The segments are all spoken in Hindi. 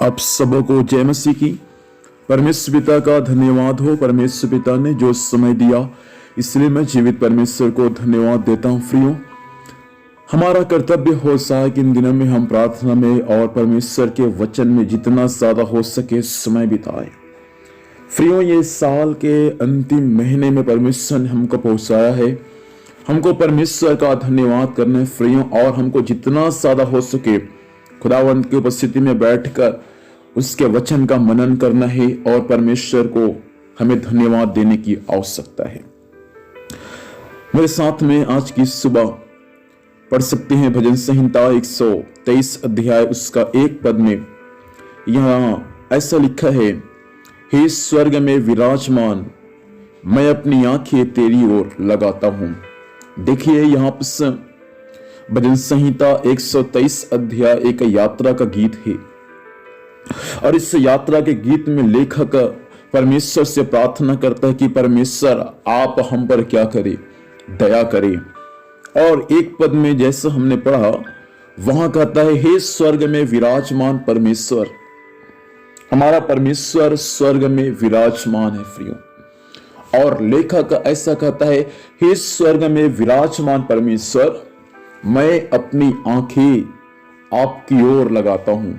आप सबको जय मसीह की। परमेश्वर पिता का धन्यवाद हो। परमेश्वर पिता ने जो समय दिया, इसलिए मैं जीवित परमेश्वर को धन्यवाद देता हूँ। प्रियो, हमारा कर्तव्य हो सा कि इन दिनों में हम प्रार्थना में और परमेश्वर के वचन में जितना ज्यादा हो सके समय बिताए। प्रियो, ये साल के अंतिम महीने में परमेश्वर ने हमको पहुंचाया है। हमको परमेश्वर का धन्यवाद करना है प्रियो, और हमको जितना ज्यादा हो सके खुदावंत की उपस्थिति में बैठकर उसके वचन का मनन करना है और परमेश्वर को हमें धन्यवाद देने की आवश्यकता है। मेरे साथ में आज की सुबह पढ़ सकते हैं भजन संहिता 123 अध्याय उसका 1 पद में। यहां ऐसा लिखा है, हे स्वर्ग में विराजमान, मैं अपनी आंखें तेरी ओर लगाता हूं। देखिए, यहां पर भजन संहिता 123 अध्याय एक यात्रा का गीत है, और इस यात्रा के गीत में लेखक परमेश्वर से प्रार्थना करता है कि परमेश्वर आप हम पर क्या करे, दया करे। और 1 पद में जैसा हमने पढ़ा, वहां कहता है, हे स्वर्ग में विराजमान परमेश्वर। हमारा परमेश्वर स्वर्ग में विराजमान है प्रियो। और लेखक ऐसा कहता है, हे स्वर्ग में विराजमान परमेश्वर, मैं अपनी आंखें आपकी ओर लगाता हूं।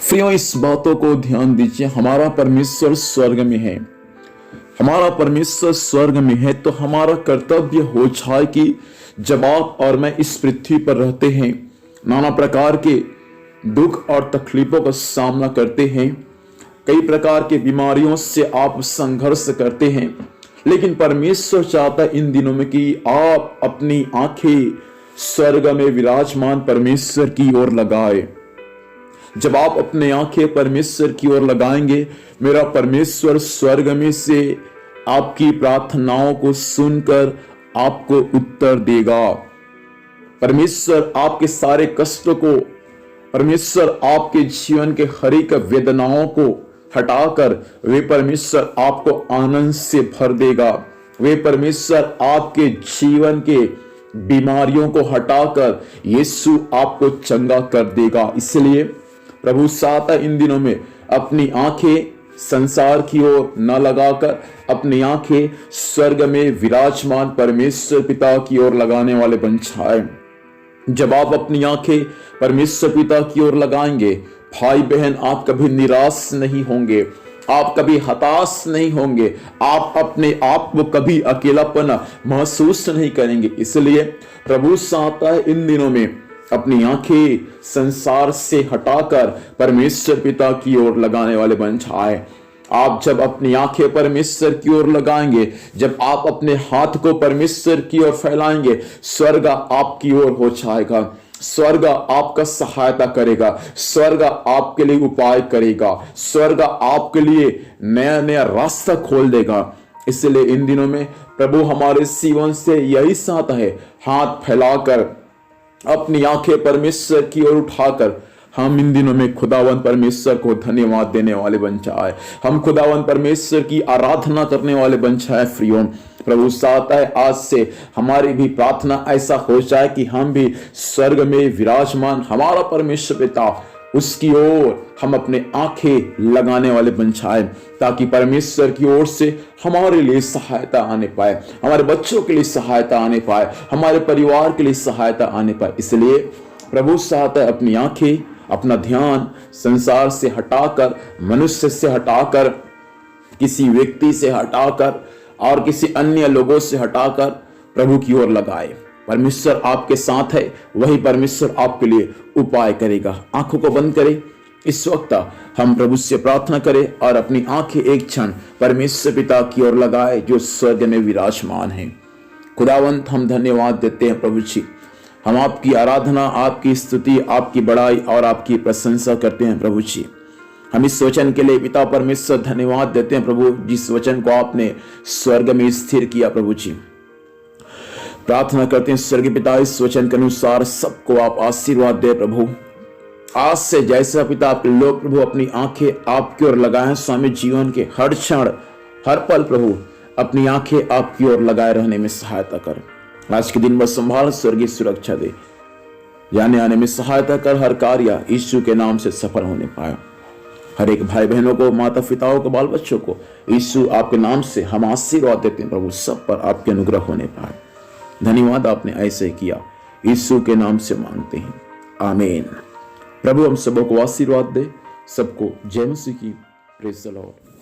प्रियो, इस बातों को ध्यान दीजिए। हमारा परमेश्वर स्वर्ग में है। हमारा परमेश्वर स्वर्ग में है तो हमारा कर्तव्य हो जाए कि जब आप और मैं इस पृथ्वी पर रहते हैं, नाना प्रकार के दुख और तकलीफों का सामना करते हैं, कई प्रकार की बीमारियों से आप संघर्ष करते हैं, लेकिन परमेश्वर चाहता है इन दिनों में कि आप अपनी आंखें स्वर्ग में विराजमान परमेश्वर की ओर लगाए। जब आप अपनी आंखें परमेश्वर की ओर लगाएंगे, मेरा परमेश्वर स्वर्ग में से आपकी प्रार्थनाओं को सुनकर आपको उत्तर देगा। परमेश्वर आपके सारे कष्टों को, परमेश्वर आपके जीवन के हर एक वेदनाओं को हटाकर वे परमेश्वर आपको आनंद से भर देगा। वे परमेश्वर आपके जीवन के बीमारियों को हटाकर यीशु आपको चंगा कर देगा। इसलिए प्रभु चाहता इन दिनों में अपनी आंखें संसार की ओर न लगाकर अपनी आंखें स्वर्ग में विराजमान परमेश्वर पिता की ओर लगाने वाले बन जाए। जब आप अपनी आंखें परमेश्वर पिता की ओर लगाएंगे, भाई बहन, आप कभी निराश नहीं होंगे, आप कभी हताश नहीं होंगे, आप अपने आप को कभी अकेलापन महसूस नहीं करेंगे। इसलिए प्रभु चाहता है इन दिनों में अपनी आंखें संसार से हटाकर परमेश्वर पिता की ओर लगाने वाले बन जाए। आप जब अपनी आंखें परमेश्वर की ओर लगाएंगे, जब आप अपने हाथ को परमेश्वर की ओर फैलाएंगे, स्वर्ग आपकी ओर हो जाएगा। स्वर्ग आपका सहायता करेगा, स्वर्ग आपके लिए उपाय करेगा, स्वर्ग आपके लिए नया नया रास्ता खोल देगा। इसलिए इन दिनों में प्रभु हमारे जीवन से यही चाहता है, हाथ फैलाकर अपनी आंखें परमेश्वर की ओर उठाकर हम इन दिनों में खुदावन परमेश्वर को धन्यवाद देने वाले बन जाए। हम खुदावन परमेश्वर की आराधना करने वाले बन जाए। प्रियो, प्रभु चाहता है आज से हमारी भी प्रार्थना ऐसा हो जाए कि हम भी स्वर्ग में विराजमान हमारा परमेश्वर पिता, उसकी ओर हम अपने आंखें लगाने वाले बन जाए, ताकि परमेश्वर की ओर से हमारे लिए सहायता आने पाए, हमारे बच्चों के लिए सहायता आने पाए, हमारे परिवार के लिए सहायता आने पाए। इसलिए प्रभु चाहता है अपनी आंखें, अपना ध्यान संसार से हटाकर, मनुष्य से हटाकर, किसी व्यक्ति से हटाकर और किसी अन्य लोगों से हटाकर प्रभु की ओर लगाए। परमेश्वर आपके साथ है, वही परमेश्वर आपके लिए उपाय करेगा। आंखों को बंद करें, इस वक्त हम प्रभु से प्रार्थना करें और अपनी आंखें एक क्षण परमेश्वर पिता की ओर लगाए जो स्वर्ग में विराजमान है। खुदावंत, हम धन्यवाद देते हैं प्रभु जी, हम आपकी आराधना, आपकी स्तुति, आपकी बड़ाई और आपकी प्रशंसा करते हैं प्रभु जी। हम इस वचन के लिए पिता परमेश्वर धन्यवाद देते हैं प्रभु, जिस वचन को आपने स्वर्ग में स्थिर किया प्रभु जी। प्रार्थना करते हैं स्वर्गीय पिता, इस वचन के अनुसार सबको आप आशीर्वाद दे प्रभु। आज से जैसा पिता आपके लोग प्रभु अपनी आंखें आपकी ओर लगाए, स्वामी जीवन के हर क्षण हर पल प्रभु अपनी आंखें आपकी ओर लगाए रहने में सहायता कर। आज के दिन में संभाल, स्वर्गीय सुरक्षा दे। जाने आने में सहायता कर, हर कार्य यीशु के नाम से सफल होने पाए। हर एक भाई बहनों को, माता पिताओं को, बाल बच्चों को यीशु आपके नाम से हम आशीर्वाद देते हैं प्रभु, सब पर आपके अनुग्रह होने पाए। धन्यवाद, आपने ऐसे किया, यीशु के नाम से मांगते हैं, आमीन। प्रभु हम सबों को आशीर्वाद दे, सबको जय मसीह की। Praise the Lord.